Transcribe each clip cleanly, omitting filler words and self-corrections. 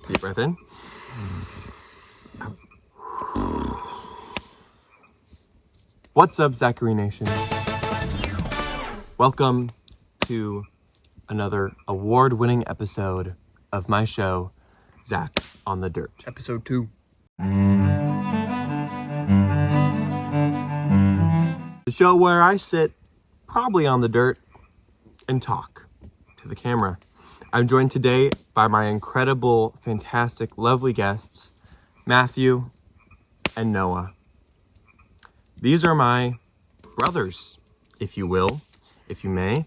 Deep breath in. What's up, Zachary Nation? Welcome to another award-winning episode of my show, Zach on the Dirt. Episode 2. The show where I sit probably on the dirt and talk to the camera. I'm joined today by my incredible, fantastic, lovely guests, Matthew and Noah. These are my brothers, if you will, if you may.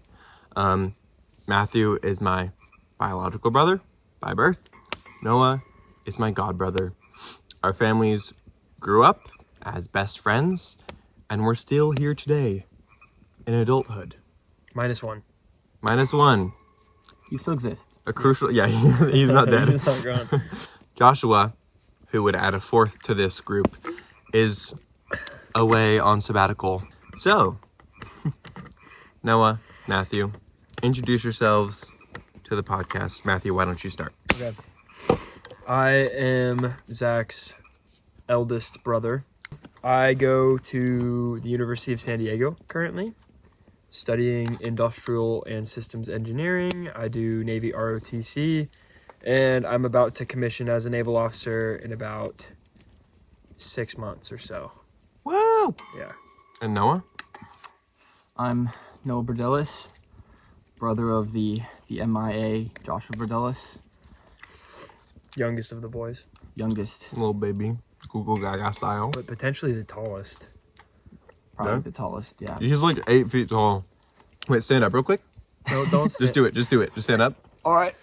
Matthew is my biological brother by birth. Noah is my god brother. Our families grew up as best friends, and we're still here today in adulthood. -1. -1. You still exist. A crucial, yeah, he's not dead. He's not gone. Joshua, who would add a fourth to this group, is away on sabbatical. So, Noah, Matthew, introduce yourselves to the podcast. Matthew, why don't you start? Okay. I am Zach's eldest brother. I go to the University of San Diego currently, studying industrial and systems engineering. I do Navy ROTC, and I'm about to commission as a naval officer in about 6 months or so. Woo! Yeah. And Noah? I'm Noah Berdelis, brother of the MIA Joshua Berdelis, Youngest of the boys, youngest, Little baby. Google Gaga style. but potentially the tallest. probably Yeah. the tallest. Yeah. He's like 8 feet tall. Wait, stand up real quick. No, don't Just do it. Just do it. Just stand up. All right.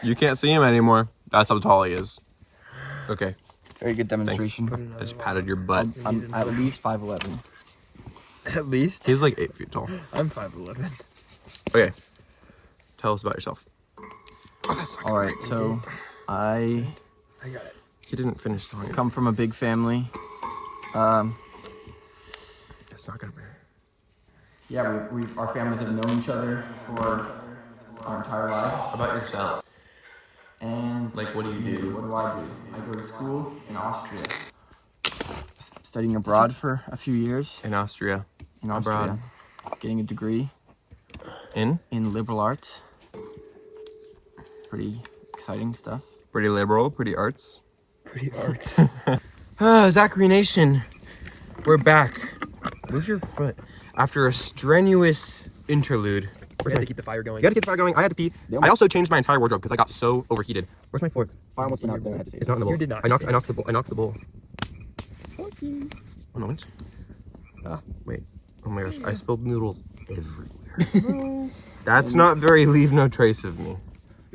You can't see him anymore. That's how tall he is. Okay. Very good demonstration. I just patted your butt. I'm at least 5'11". At least. He's like 8 feet tall. I'm 5'11". Okay. Tell us about yourself. All right. So, I I got it. He didn't finish telling you. come from a big family. That's not gonna be. Yeah, our families have known each other for our entire lives. About yourself. And Like, what do you do? What do? I go to school in Austria, studying abroad for a few years In Austria. in Austria, Abroad. getting a degree In? in liberal arts. Pretty exciting stuff. Pretty liberal, pretty arts. Pretty arts. Zachary Nation. We're back. Move your foot. After a strenuous interlude. We have to keep the fire going. You gotta get the fire going. I had to pee. I also changed my entire wardrobe because I got so overheated. Where's my fork? Fire almost went out there. I had to say It's not in the bowl. You did not I knocked say the bowl. I knocked the bowl. One moment. Wait. Oh my gosh. I spilled noodles everywhere. That's not very leave no trace of me.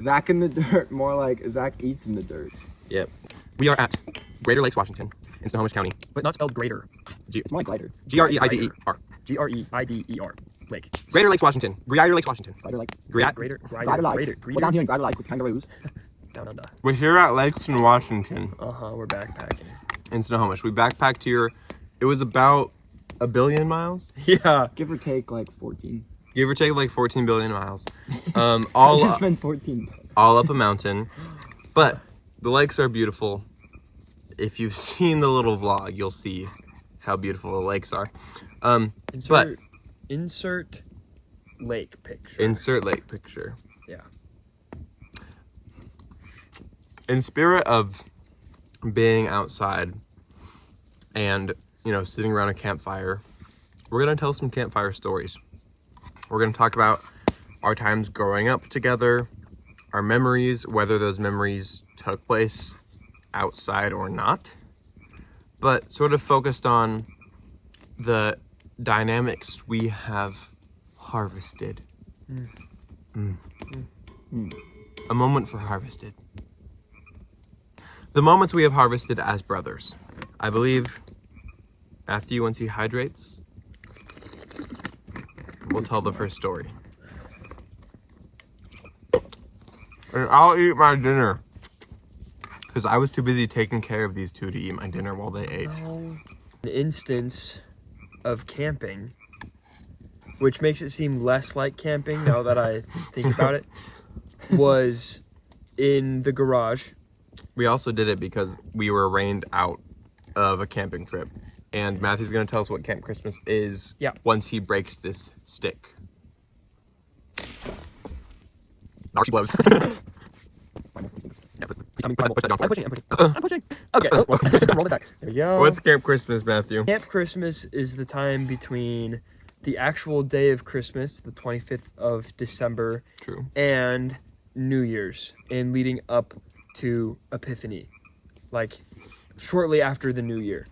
Zach in the dirt, more like Zach eats in the dirt. Yep. We are at Greater Lakes, Washington, in Snohomish County. But not spelled greater. It's more like glider. G-R-E-I-D-E-R. G-R-E-I-D-E-R. Lake. Greater Lakes, Washington. Greater Lakes, Washington. Glider like. Greater. Glider like. We're down here in Glider like with kangaroos. Down under. We're here at Lakes in Washington, We're backpacking. in Snohomish. We backpacked here. It was about 1 billion miles, Yeah. Give or take like 14. give or take like 14 billion miles. I All just spent 14. all up a mountain. But the lakes are beautiful. If you've seen the little vlog, you'll see how beautiful the lakes are. Insert lake picture. Insert lake picture. Yeah. In spirit of being outside and, sitting around a campfire, we're going to tell some campfire stories. We're going to talk about our times growing up together, our memories, whether those memories took place outside or not, but sort of focused on the dynamics we have harvested. A moment for harvested. The moments we have harvested as brothers. I believe Matthew, once he hydrates, will tell the first story. And I'll eat my dinner. Because I was too busy taking care of these two to eat my dinner while they ate. An instance of camping, which makes it seem less like camping now that I think about it, was in the garage We also did it because we were rained out of a camping trip. And Matthew's going to tell us what Camp Christmas is once he breaks this stick. Now she blows. I'm pushing. Okay. Oh, roll it back. There we go. What's Camp Christmas, Matthew? Camp Christmas is the time between the actual day of Christmas, the 25th of December, True, and New Year's, and leading up to Epiphany, like shortly after the New Year.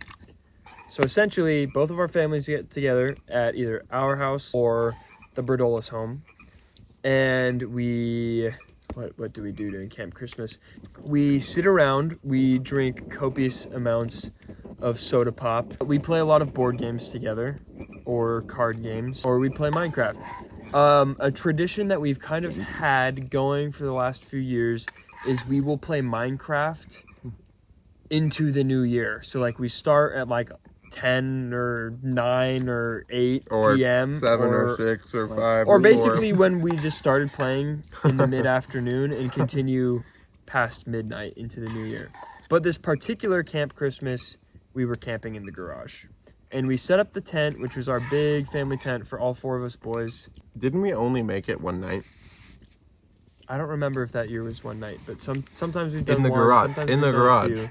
So essentially, both of our families get together at either our house or the Berdolas home, and we... What do we do during Camp Christmas? We sit around, we drink copious amounts of soda pop. We play a lot of board games together, or card games, or we play Minecraft. A tradition that we've kind of had going for the last few years is we will play Minecraft into the new year. So like we start at like 10 or 9 or 8 or p.m. 7 or 6 or 5 or basically when we just started playing in the mid-afternoon and continue past midnight into the new year. But this particular Camp Christmas, we were camping in the garage. And we set up the tent, which was our big family tent for all 4 of us boys. Didn't we only make it one night? I don't remember if that year was one night, but sometimes we've done In the one, garage. sometimes In we've the done a garage. few.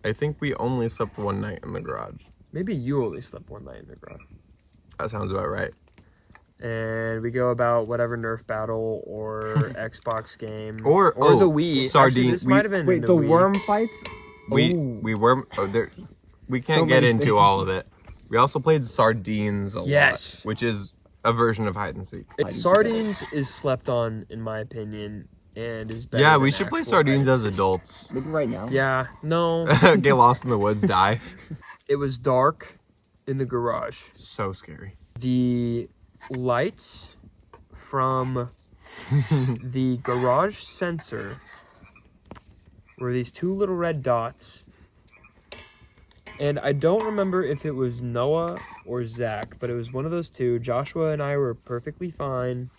I think we only slept one night in the garage. Maybe you only slept one night in the garage. That sounds about right. And we go about whatever Nerf battle or Xbox game Or the Wii. Sardine. Actually, this might have been Wait, the the Wii. worm fights? We were we can't So get many into things. all of it. We also played Sardines a Yes. lot, which is a version of hide and seek. Sardines is slept on, in my opinion, and is better. Yeah, we than should play actual Sardines hide as and seek. Adults. adults. Maybe right now. Yeah, no. Get lost in the woods, die. It was dark in the garage. So scary. The lights from the garage sensor were these 2 little red dots. And I don't remember if it was Noah or Zach, but it was one of those 2. Joshua and I were perfectly fine.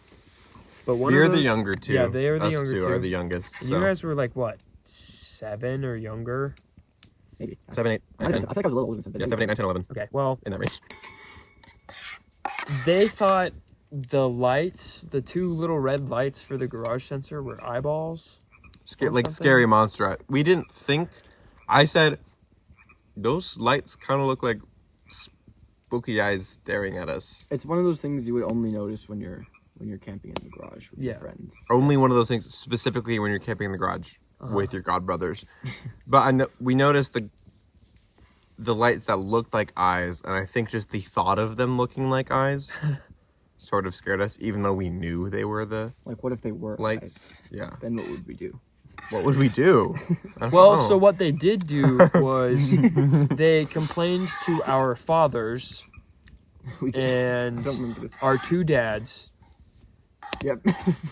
But one We're of the those, younger 2. Yeah, they are the Us younger 2. are the youngest. And So. you guys were like, what, 7 or younger? Maybe. 7, 8, I 9, think 10. I was a little older than 10. Yeah, 7, 8, 9, 10, 11. Okay, well, In that range. they thought the lights, the 2 little red lights for the garage sensor were eyeballs. Or Like something? scary monster. We didn't think. I said, those lights kind of look like spooky eyes staring at us. It's one of those things you would only notice when you're camping in the garage with your friends. Only one of those things, specifically when you're camping in the garage with your godbrothers. But we noticed the lights that looked like eyes, and I think just the thought of them looking like eyes sort of scared us, even though we knew they were the Like, what if they were lights. eyes? Yeah. Then what would we do? What would we do? I don't Well, know. so what they did do was they complained to our fathers We and don't remember this. our 2 dads. Yep.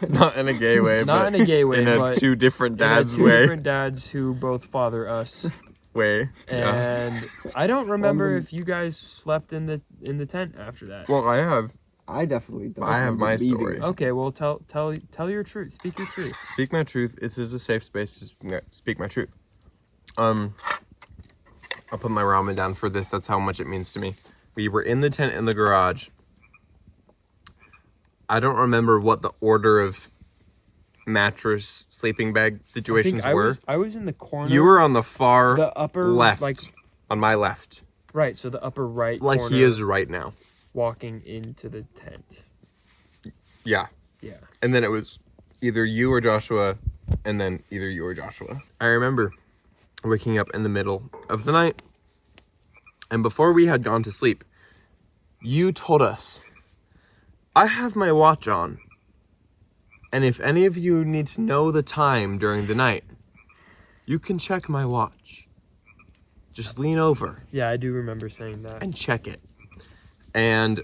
Not in a gay way, Not but in a gay way, in a but 2 different And dads had 2 way. different dads who both father us. Way. Yeah. And I don't remember Only- if you guys slept in the tent after that. Well, I have. I definitely don't. I have remember my leaving story. it. Okay, well tell your truth. Speak your truth. Speak my truth. This is a safe space to speak my truth. I'll put my ramen down for this. That's how much it means to me. We were in the tent in the garage. I don't remember what the order of mattress, sleeping bag situations were. I was in the corner. You were on the far the upper left, like on my left, right, so the upper right like corner, he is right now. walking into the tent. Yeah. Yeah. And then it was either you or Joshua, and then either you or Joshua. I remember waking up in the middle of the night, and before we had gone to sleep, you told us, I have my watch on, and if any of you need to know the time during the night, you can check my watch. Just lean over Yeah, I do remember saying that. and check it. And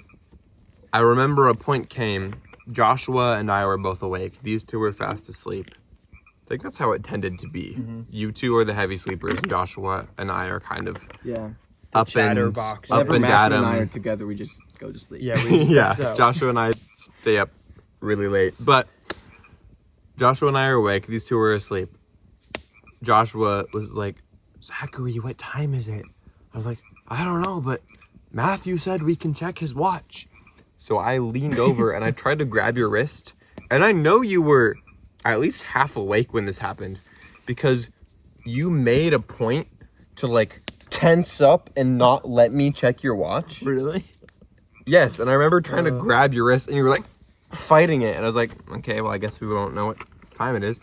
I remember a point came, Joshua and I were both awake. These 2 were fast asleep. I think that's how it tended to be. Mm-hmm. You 2 are the heavy sleepers, and Joshua and I are kind of Yeah. up chatterbox. and Whenever Matthew and I are Adam. together, we just go to sleep. Yeah, we just Yeah, pass out. Joshua and I stay up really late. But Joshua and I are awake. These 2 were asleep. Joshua was like, Zachary, what time is it? I was like, I don't know, but Matthew said we can check his watch. So I leaned over and I tried to grab your wrist. And I know you were at least half awake when this happened, because you made a point to like tense up and not let me check your watch. Really? Yes, and I remember trying to grab your wrist and you were like fighting it. And I was like, okay, well, I guess we won't know what time it is.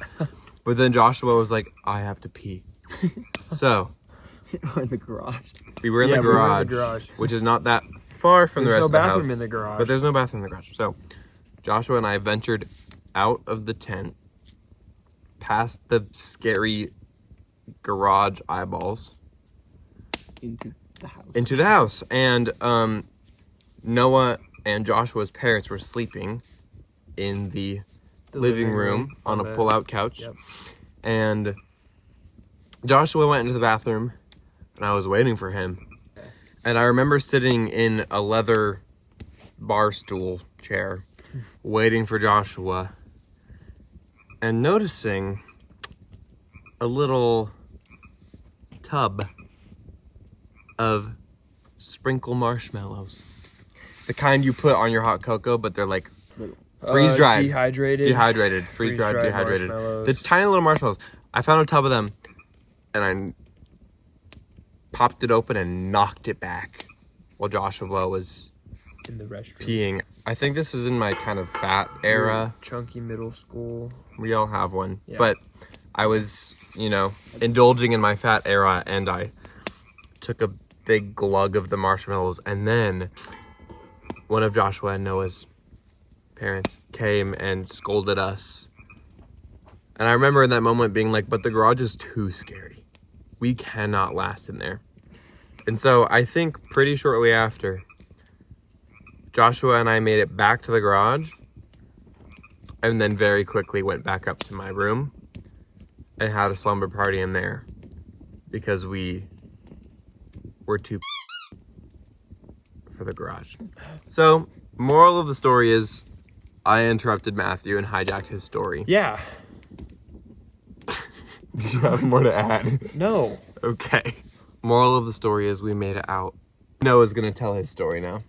But then Joshua was like, I have to pee. So Or in the garage. we were in the garage, which is not that far from the rest of the house. There's no bathroom in the garage. But there's no bathroom in the garage. So Joshua and I ventured out of the tent, past the scary garage eyeballs, into the house. And Noah and Joshua's parents were sleeping in the living room on a pull-out couch. Yep. And Joshua went into the bathroom, and I was waiting for him. And I remember sitting in a leather bar stool chair, waiting for Joshua, and noticing a little tub of sprinkle marshmallows. The kind you put on your hot cocoa, but they're like freeze-dried. Dehydrated. Freeze-dried, dehydrated. Marshmallows. The tiny little marshmallows. I found a tub of them, and I popped it open and knocked it back while Joshua was In the restroom. peeing. I think this is in my kind of fat era. Chunky middle school. We all have one. Yeah. But I was, indulging in my fat era, and I took a big glug of the marshmallows, and then one of Joshua and Noah's parents came and scolded us. And I remember in that moment being like, but the garage is too scary. We cannot last in there. And so I think pretty shortly after, Joshua and I made it back to the garage, and then very quickly went back up to my room and had a slumber party in there, because we were too for the garage. So, moral of the story is, I interrupted Matthew and hijacked his story. Yeah. Did you have more to add? No. Okay. Moral of the story is, we made it out. Noah's gonna tell his story now.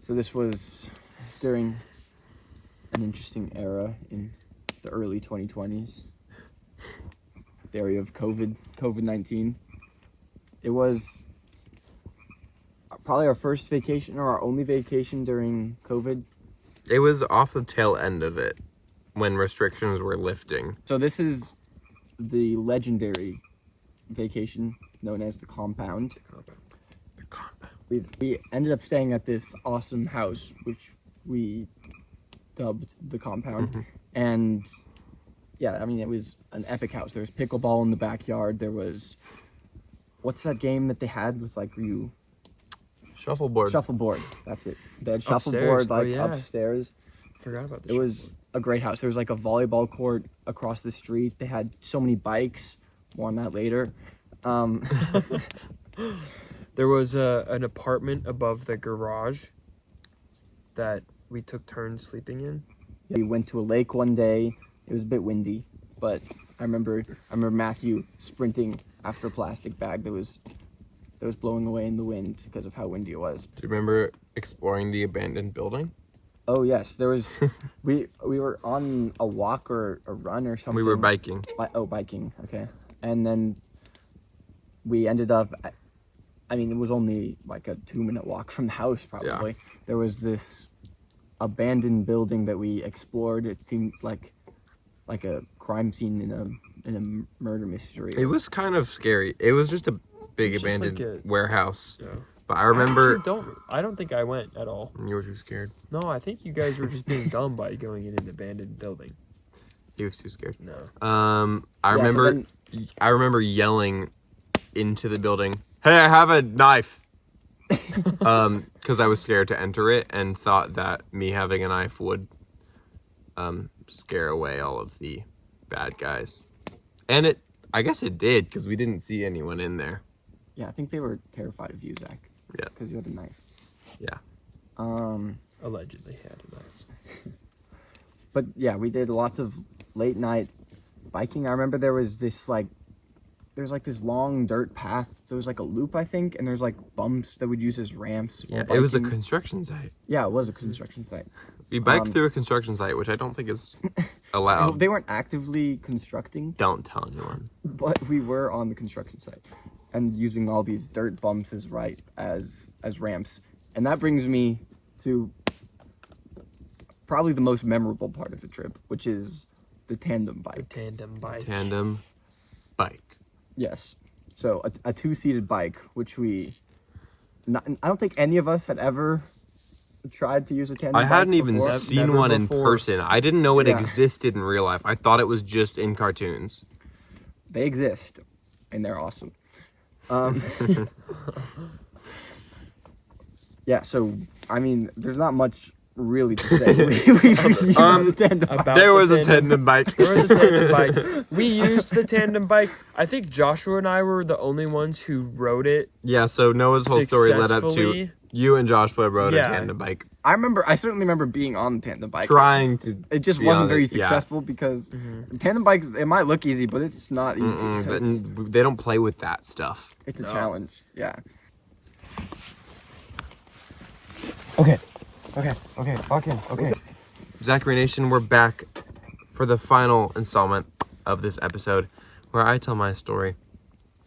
So this was during an interesting era in the early 2020s. The area of COVID-19. It was probably our first vacation, or our only vacation during COVID. It was off the tail end of it, when restrictions were lifting. So this is the legendary vacation known as the compound. The compound. We ended up staying at this awesome house, which we dubbed the compound. Mm-hmm. And yeah, I mean, it was an epic house. There was pickleball in the backyard. There was, what's that game that they had with like you? Shuffleboard. Shuffleboard. That's it. They had Upstairs. shuffleboard like Oh, yeah. upstairs. Forgot about this. It was a great house. There was like a volleyball court across the street. They had so many bikes. More on that later. There was an apartment above the garage that we took turns sleeping in. We went to a lake one day. It was a bit windy, but I remember Matthew sprinting after a plastic bag that was blowing away in the wind because of how windy it was. Do you remember exploring the abandoned building? Oh yes, there was. we were on a walk or a run or something. We were biking. Biking. Okay, and then we ended up. I mean, it was only like a 2-minute walk from the house, probably. Yeah. There was this abandoned building that we explored. It seemed like a crime scene in a murder mystery. It was kind of scary. It was just a big abandoned warehouse. Yeah. But I remember. I don't think I went at all. You were too scared. No, I think you guys were just being dumb by going in an abandoned building. He was too scared. No. I remember yelling into the building, "Hey, I have a knife!" Because I was scared to enter it and thought that me having a knife would scare away all of the bad guys. And I guess it did, because we didn't see anyone in there. Yeah, I think they were terrified of you, Zach. Yeah. Because you had a knife. Yeah. Allegedly had a knife. But yeah, we did lots of late night biking. I remember there was this like there's like this long dirt path. There was like a loop, I think, and there's like bumps that we'd use as ramps. Yeah, while it was a biking. construction site. Yeah, it was a construction site. We biked through a construction site, which I don't think is allowed. They weren't actively constructing, Don't tell anyone. but we were on the construction site and using all these dirt bumps as ramps. And that brings me to probably the most memorable part of the trip, which is the tandem bike. Tandem bike. Tandem bike. Yes. So a two-seated bike, which I don't think any of us had ever tried to use a tandem bike. I hadn't even before. seen Never one in before. person. I didn't know it Yeah. existed in real life. I thought it was just in cartoons. They exist, and they're awesome. Yeah, so, I mean, there's not much really to say. We've used the tandem bike. About There the was a tandem- tandem bike. There was a tandem bike. We used the tandem bike. I think Joshua and I were the only ones who rode it Yeah, so Noah's whole story led up to successfully. you and Joshua rode Yeah. a tandem bike. I certainly remember being on the tandem bike. Trying to... It just be wasn't on very it, yeah. successful because tandem bikes, it might look easy, but it's not easy. But It's, they don't play with that stuff. it's a No. challenge. Yeah. Okay. Zachary Nation, we're back for the final installment of this episode where I tell my story.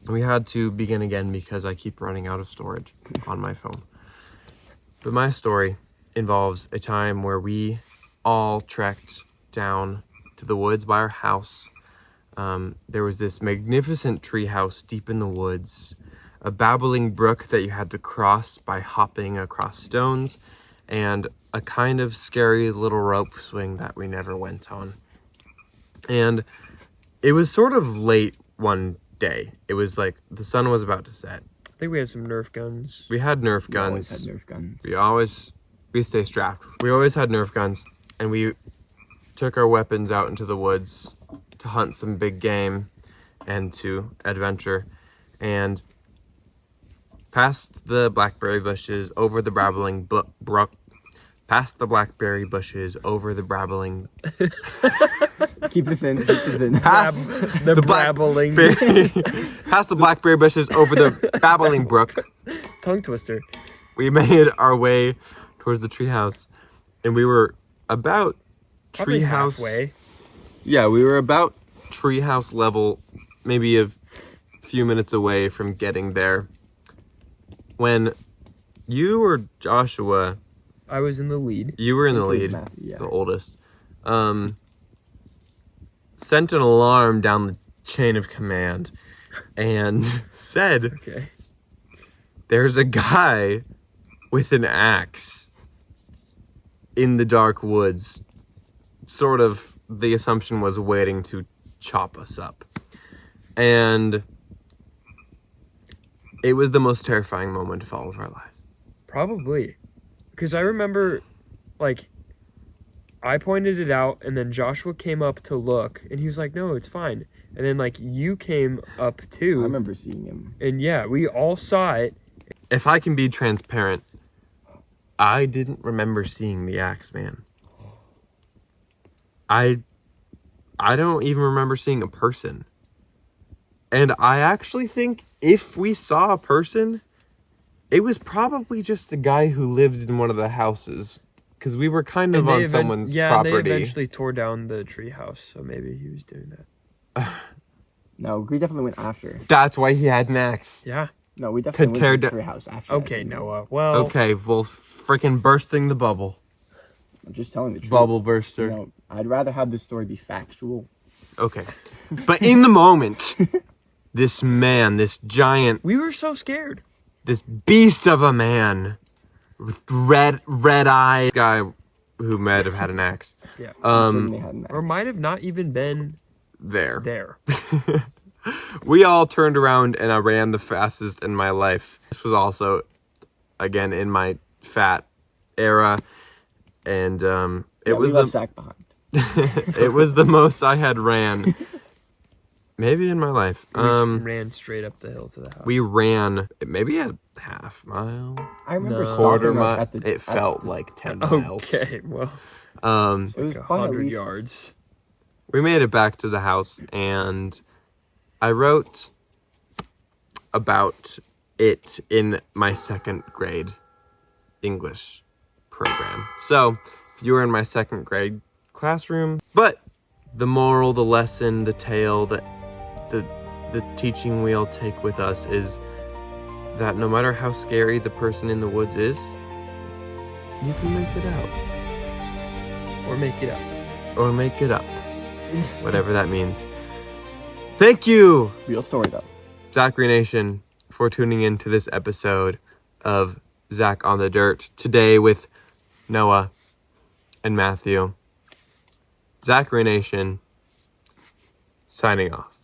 We had to begin again because I keep running out of storage on my phone. But my story involves a time where we all trekked down to the woods by our house. There was this magnificent tree house deep in the woods, a babbling brook that you had to cross by hopping across stones, and a kind of scary little rope swing that we never went on. And it was sort of late one day. It was like the sun was about to set. I think we had some Nerf guns. We had Nerf We always guns. had Nerf guns. We stay strapped. We always had Nerf guns, and we took our weapons out into the woods to hunt some big game and to adventure. And past the blackberry bushes, over the babbling brook, past the blackberry bushes, over the babbling, Keep this in. past The blackberry, brabbling. past the blackberry bushes, over the babbling brook. Tongue twister. We made our way towards the treehouse, and we were about Probably treehouse. halfway. Yeah, we were about treehouse level, maybe a few minutes away from getting there, when you or Joshua, I was in the lead. you were in the Please, lead, Matthew, yeah. the oldest, sent an alarm down the chain of command and said, Okay. there's a guy with an axe in the dark woods. Sort of, the assumption was waiting to chop us up. And it was the most terrifying moment of all of our lives. Probably. Because I remember, like, I pointed it out, and then Joshua came up to look, and he was like, no, it's fine. And then, like, you came up too. I remember seeing him. And yeah, we all saw it. If I can be transparent, I didn't remember seeing the axe man. I don't even remember seeing a person. And I actually think if we saw a person, it was probably just the guy who lived in one of the houses. Because we were kind of on someone's property. And they eventually tore down the tree house, so maybe he was doing that. No, we definitely went after. That's why he had an axe. Yeah. No, we definitely tear went to down- the treehouse after. Okay, that. Noah. Well, Okay, well, freaking bursting the bubble. I'm just telling the truth. Bubble burster. You know, I'd rather have this story be factual. Okay. But in the moment, this man, this giant, we were so scared. this beast of a man with red eyes guy who might have had an axe. Yeah. Certainly had an Or axe. might have not even been There. there. We all turned around and I ran the fastest in my life. This was also, again, in my fat era. And it Yeah, was we left Zach behind. it was the most I had ran maybe in my life. We just ran straight up the hill to the house. We ran maybe a half mile, I remember No. stopping quarter like, mile. at the. It felt like 10 Oh, miles. okay, well, It Um, was like probably at 100 least- yards. we made it back to the house, and I wrote about it in my second grade English program. So if you were in my second grade classroom, but the moral, the lesson, the tale, the teaching we'll take with us is that no matter how scary the person in the woods is, you can make it out. Or make it up. Or make it up. Whatever that means. Thank you, Real story though. Zachary Nation, for tuning in to this episode of Zach on the Dirt. Today with Noah and Matthew. Zachary Nation, signing off.